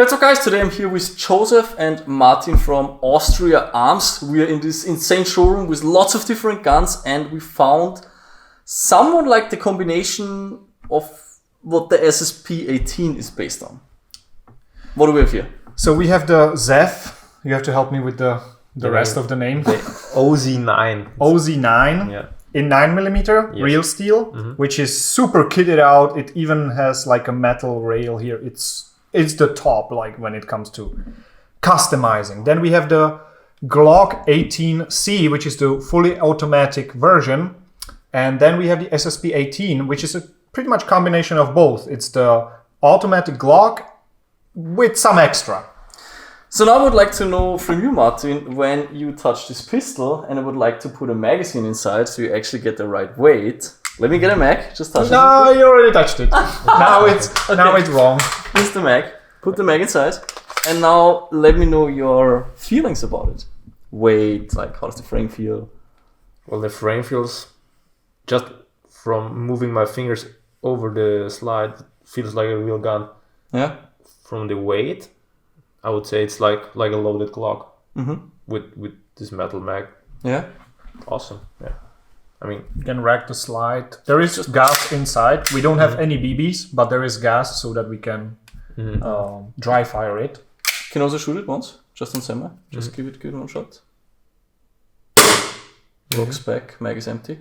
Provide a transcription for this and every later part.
What's up, guys? Today I'm here with Joseph and Martin from Austria Arms. We are in this insane showroom with lots of different guns, and we found somewhat like the combination of what the SSP18 is based on. What do we have here? So we have the ZEF. You have to help me with the rest of the name. The OZ9. OZ9 in 9mm real steel, which is super kitted out. It even has like a metal rail here. It's the top, like when it comes to customizing. Then we have the Glock 18C, which is the fully automatic version. And then we have the SSP18, which is a pretty much combination of both. It's the automatic Glock with some extra. So now I would like to know from you, Martin, when you touch this pistol, and I would like to put a magazine inside so you actually get the right weight. Let me get a mag. Just touch it. No, you already touched it. Now it's wrong. Here's the mag. Put the mag inside. And now let me know your feelings about it. Weight, like how does the frame feel? Well, the frame feels, just from moving my fingers over the slide, feels like a real gun. Yeah. From the weight, I would say it's like a loaded Glock with this metal mag. Yeah. Awesome. Yeah. I mean, you can rack the slide. There is just gas inside. We don't have any BBs, but there is gas so that we can dry fire it. Can also shoot it once, just on semi. Just give it one shot. Looks back, mag is empty.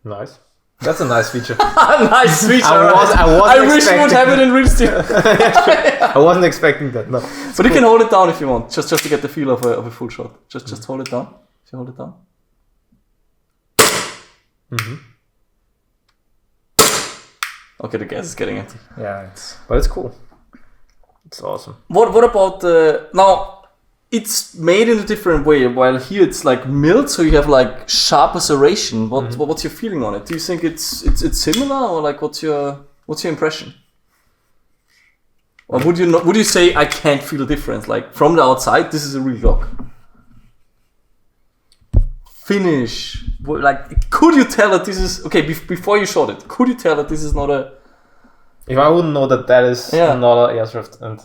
Nice. That's a nice feature. Nice feature. I wish you would have it in real steel. I wasn't expecting that. No. But you can hold it down if you want, just to get the feel of a full shot. Just hold it down. If you hold it down. Okay, the gas is getting empty. Yeah, but it's cool. It's awesome. What about now? It's made in a different way. While here it's like milled, so you have like sharper serration. What's your feeling on it? Do you think it's similar, or like what's your impression? Or would you say I can't feel the difference? Like from the outside, this is a real Glock. Finish, like, could you tell that this is okay before you shot it? Could you tell that this is not a? If I wouldn't know that is not an Airsoft, and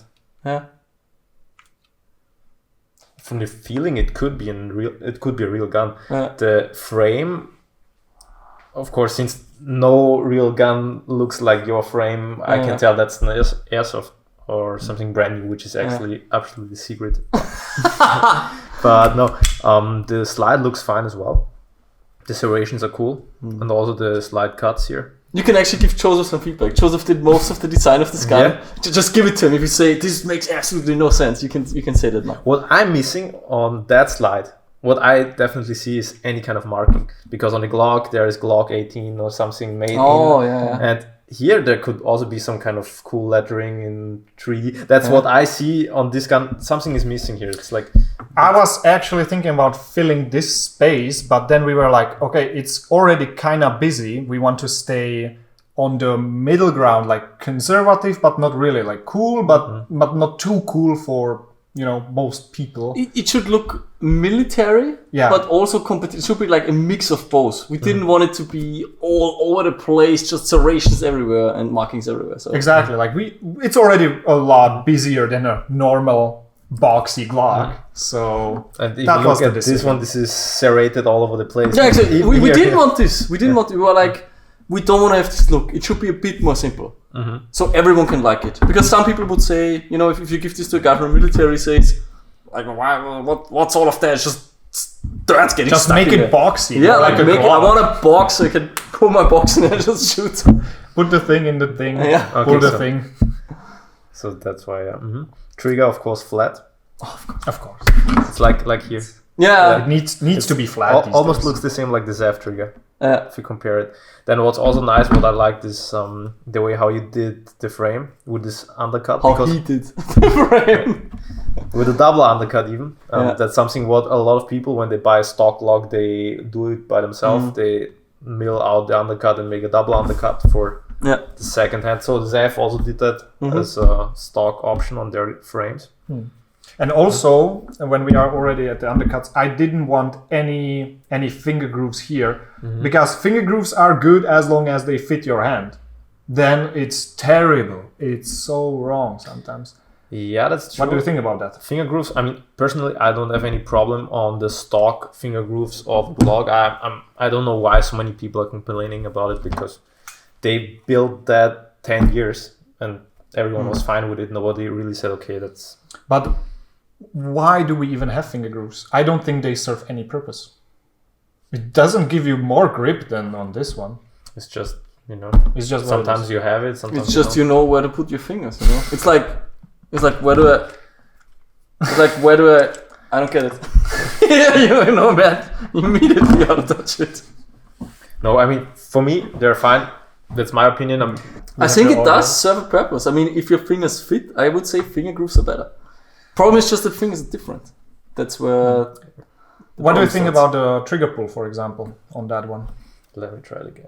from the feeling, it could be a real gun. The frame, of course, since no real gun looks like your frame, I can tell that's an Airsoft or something brand new, which is actually absolutely secret. But no, the slide looks fine as well. The serrations are cool, and also the slide cuts here. You can actually give Joseph some feedback. Joseph did most of the design of this gun. Yeah. Just give it to him. If you say this makes absolutely no sense, you can say that now. What I'm missing on that slide, what I definitely see is any kind of marking, because on the Glock there is Glock 18 or something made and here there could also be some kind of cool lettering in 3D. That's what I see on this gun. Something is missing here. It's like, I was actually thinking about filling this space, but then we were like, okay, it's already kind of busy. We want to stay on the middle ground, like conservative, but not really, like cool, but not too cool for, most people. It should look military, but also it should be like a mix of both. We didn't want it to be all over the place, just serrations everywhere and markings everywhere. So exactly, like it's already a lot busier than a normal boxy Glock. So and if that you look at this one, this is serrated all over the place. Yeah, exactly. We didn't want this. We didn't want. We were like, we don't want to have this look. It should be a bit more simple. So everyone can like it. Because some people would say, if you give this to a guy from the military, says, like, what's all of that? It's just dirt's getting just stuck make in it boxy. Yeah, like I want a box so I can pull my box in and just shoot. Put the thing in the thing. Yeah. Pull the thing. So that's why. Trigger, of course, flat. Oh, of course. It's like here. Yeah. It needs to be flat. Almost looks the same like the ZEF trigger. If you compare it. Then what's also nice, what I liked is the way how you did the frame with this undercut. How he did the frame. With a double undercut even. That's something what a lot of people, when they buy a stock Glock, they do it by themselves. They mill out the undercut and make a double undercut for the second hand. So ZEF also did that as a stock option on their frames. And also, when we are already at the undercuts, I didn't want any finger grooves here, because finger grooves are good as long as they fit your hand. Then it's terrible. It's so wrong sometimes. Yeah, that's true. What do you think about that? Finger grooves. I mean, personally, I don't have any problem on the stock finger grooves of Blog. I don't know why so many people are complaining about it, because they built that 10 years and everyone was fine with it. Nobody really said, okay, that's... But why do we even have finger grooves? I don't think they serve any purpose. It doesn't give you more grip than on this one. It's just, It's just sometimes you have it, sometimes it's just you know where to put your fingers, It's like where do I I don't get it. Yeah, man. Immediately how to touch it. No, I mean, for me, they're fine. That's my opinion. I think it does serve a purpose. I mean, if your fingers fit, I would say finger grooves are better. Problem is just that fingers are different. That's where... What do you think about the trigger pull, for example, on that one? Let me try it again.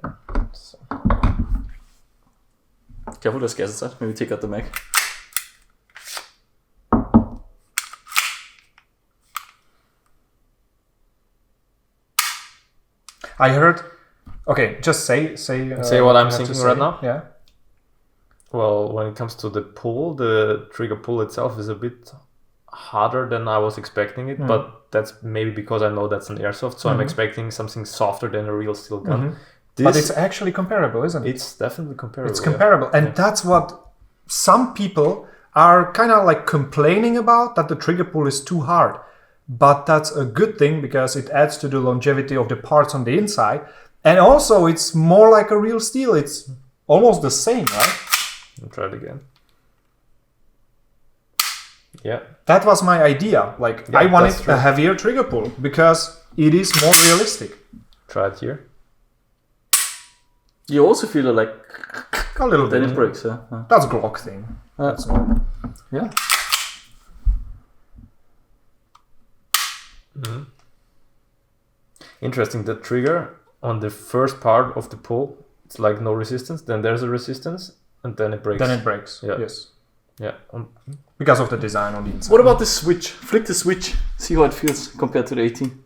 So. Careful, there's gas inside. Maybe take out the mag. I heard... Okay, just say what I'm thinking right now? Yeah. Well, when it comes to the pull, the trigger pull itself is a bit harder than I was expecting it, but that's maybe because I know that's an airsoft, so I'm expecting something softer than a real steel gun. But it's actually comparable, isn't it? It's definitely comparable. It's comparable, and that's what some people are kind of like complaining about, that the trigger pull is too hard. But that's a good thing, because it adds to the longevity of the parts on the inside, and also it's more like a real steel. It's almost the same, right? I'll try it again. Yeah. That was my idea. I wanted a heavier trigger pull because it is more realistic. Try it here. You also feel it like a little bit. Then it breaks, yeah. That's Glock thing. That's normal. Yeah. Interesting. The trigger on the first part of the pull, it's like no resistance. Then there's a resistance, and then it breaks. Then it breaks. Yeah. Yes. Yeah. Because of the design on the inside. What about the switch? Flick the switch. See how it feels compared to the 18.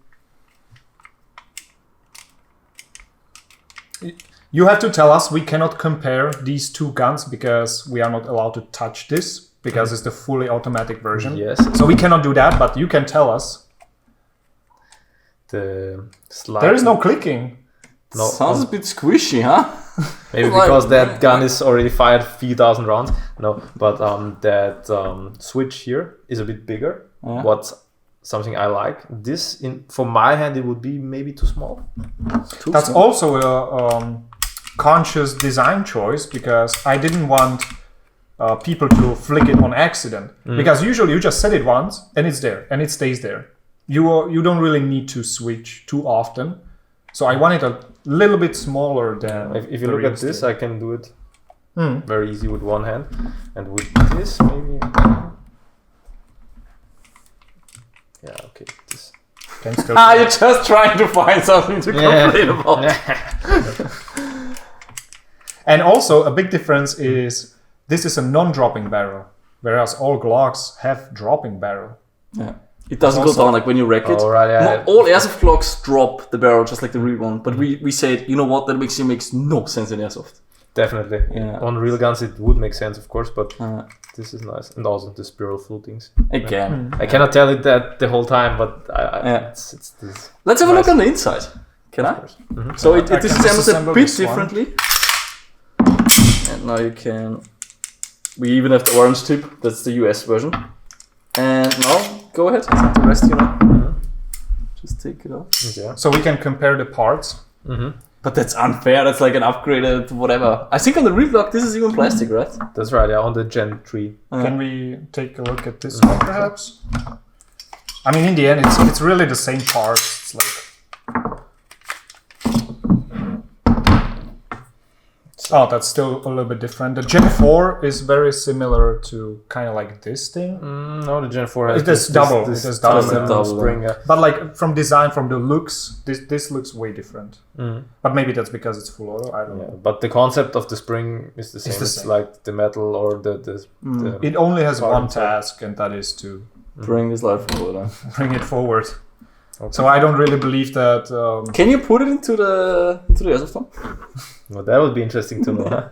You have to tell us. We cannot compare these two guns because we are not allowed to touch this, because it's the fully automatic version. Yes. So we cannot do that, but you can tell us. The slide. There is no clicking. No. Sounds a bit squishy, huh? Maybe because that gun is already fired a few thousand rounds. No, but that switch here is a bit bigger. Yeah. What's something I like. This, for my hand, it would be maybe too small. That's also a conscious design choice, because I didn't want people to flick it on accident. Because usually you just set it once and it's there and it stays there. You don't really need to switch too often. So I want it a little bit smaller than... If you look at this, I can do it very easy with one hand. And with this, maybe... Yeah, okay. This. You're just trying to find something to complain about. And also, a big difference is this is a non-dropping barrel, whereas all Glocks have dropping barrel. Yeah. It doesn't go down like when you rack it. Right, all airsoft Glocks drop the barrel just like the real one. But we said, you know what, that makes no sense in airsoft. Definitely. Yeah. On real guns it would make sense, of course, but this is nice. And also the spiral floatings. Again. I cannot tell it that the whole time, but it's this. Let's have a look on the inside. Can I? So it disassembles a bit differently. And now you can... We even have the orange tip. That's the US version. And now, go ahead. The rest, just take it off. Yeah. So we can compare the parts. But that's unfair. That's like an upgraded whatever. I think on the real Glock, this is even plastic, right? That's right, yeah, on the Gen 3. Can we take a look at this one, perhaps? I mean, in the end, it's really the same part. It's like... Oh, that's still a little bit different. The Gen 4 is very similar to kind of like this thing. No, the Gen 4 has it is double. It is double spring. But like from design, from the looks, this looks way different. But maybe that's because it's full auto. I don't know. But the concept of the spring is the same. It's like the metal or the it only has one task, and that is to bring this life forward. Bring it forward. Okay. So I don't really believe that. Can you put it into the airsoft? Well, that would be interesting to know.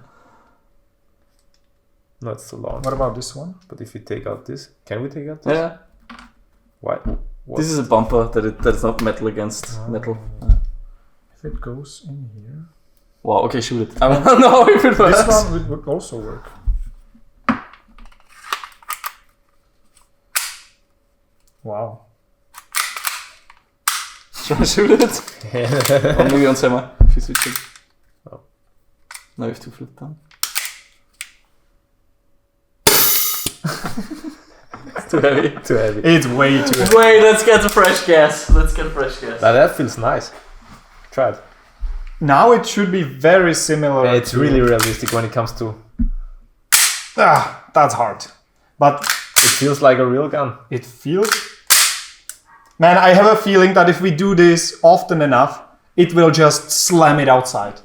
No, it's too long. What about this one? But if you take out this, can we take out this? Yeah. Why? This is a bumper that's not metal against metal. If it goes in here. Wow. Okay, shoot it. I don't know if it works. This one would also work. Wow. Try to shoot it. Or maybe on semi. If you switch it. Oh. Now you have to flip down. It's too heavy. Too heavy. It's way too heavy. Wait, let's get the fresh gas. Now that feels nice. Try it. Now it should be very similar. It's really realistic when it comes to... That's hard. But it feels like a real gun. It feels... Man, I have a feeling that if we do this often enough, it will just slam it outside.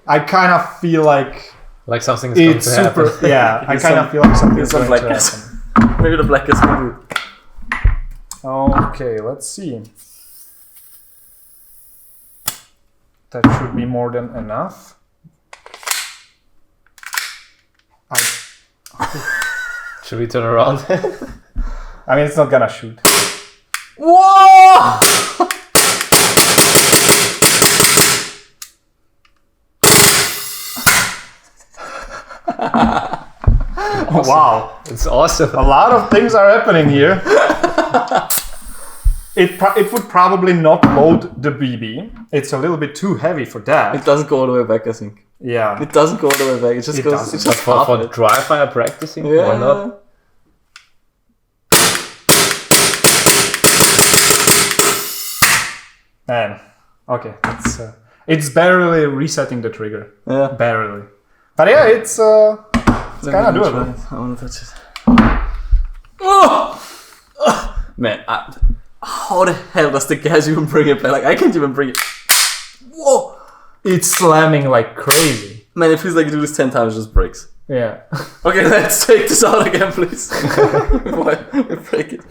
I kind of feel like... Like something is going to happen. Yeah, I kind of feel like something is going to happen. Maybe the black gas will do it. Okay, let's see. That should be more than enough. Should we turn around? I mean, it's not gonna shoot. Whoa! Wow, it's awesome. A lot of things are happening here. It would probably not load the BB. It's a little bit too heavy for that. It doesn't go all the way back, I think. Yeah. It doesn't go all the way back. It just goes. It's just for dry fire practicing. Yeah. Why not? Man, okay, it's barely resetting the trigger. Yeah. Barely. But yeah, it's kind of doable. I want to touch it. Oh! Man, how the hell does the gas even bring it back? Like, I can't even bring it. Whoa! It's slamming like crazy. Man, it feels like you do this 10 times, it just breaks. Yeah. Okay, let's take this out again, please. Before we break it.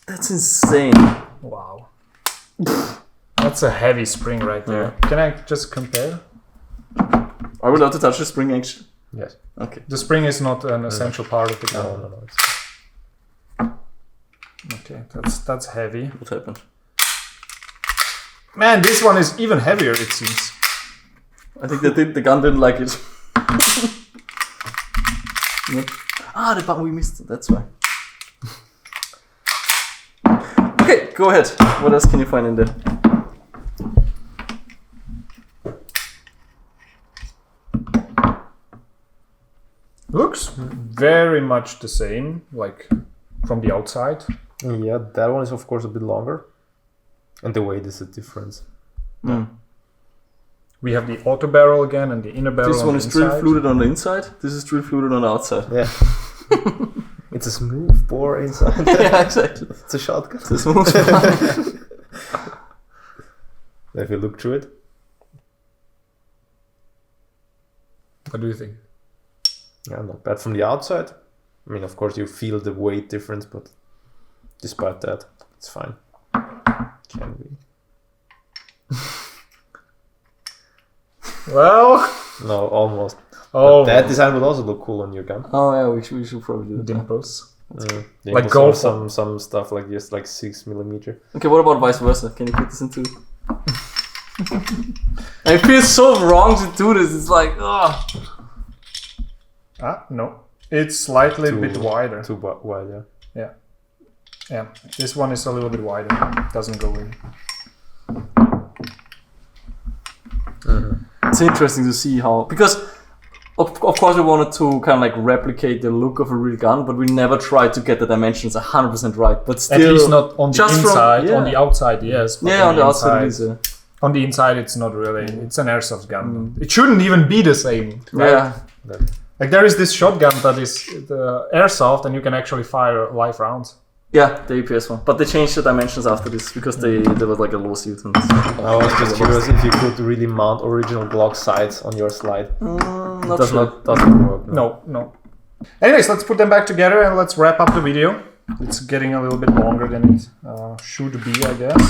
That's insane. Wow. That's a heavy spring right there. Yeah. Can I just compare? Are we allowed to touch the spring actually? Yes. Okay. The spring is not an essential part of the gun. No. Okay, that's heavy. What happened? Man, this one is even heavier, it seems. I think the gun didn't like it. Yep. Ah, the button we missed it, that's why. Okay, go ahead. What else can you find in there? Looks very much the same, like from the outside. Yeah, that one is of course a bit longer. And the weight is a difference. Mm. We have the auto barrel again and the inner barrel. This one is drill fluted on the inside. This is drill fluted on the outside. Yeah. It's a smooth bore inside. Yeah, exactly. It's a shotgun. It's a smooth one. If you look through it. What do you think? Yeah, not bad from the outside. I mean, of course, you feel the weight difference, but despite that, it's fine. Can we? Well, no, almost. Oh, but that design would also look cool on your gun. Oh yeah, we should probably do that. Dimples. Like gold. Some stuff like this, like 6mm. Okay, what about vice versa? Can you put this into? It feels so wrong to do this. It's like, oh. No, it's slightly a bit wider. Too wide, yeah. Yeah, yeah. This one is a little bit wider. Doesn't go in. It's interesting to see how, because of course we wanted to kind of like replicate the look of a real gun, but we never tried to get the dimensions 100% right. But still, at least not on the inside. On the outside, yes. Yeah, on the outside it is. On the inside, it's not really. It's an airsoft gun. It shouldn't even be the same. Right? Yeah. Like there is this shotgun that is the airsoft, and you can actually fire live rounds. Yeah, the APS one. But they changed the dimensions after this because there was like a lawsuit. And I was just curious if you could really mount original Glock sights on your slide. Not doesn't work. No. Anyways, let's put them back together and let's wrap up the video. It's getting a little bit longer than it should be, I guess.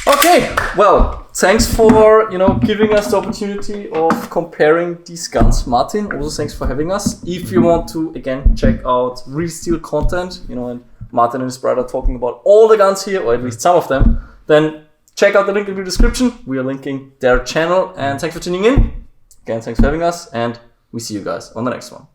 Okay, well, thanks for giving us the opportunity of comparing these guns, Martin. Also, thanks for having us. If you want to again check out Real Steel content, and Martin and his brother talking about all the guns here, or at least some of them, then check out the link in the description. We are linking their channel. And thanks for tuning in. Again, thanks for having us, and we see you guys on the next one.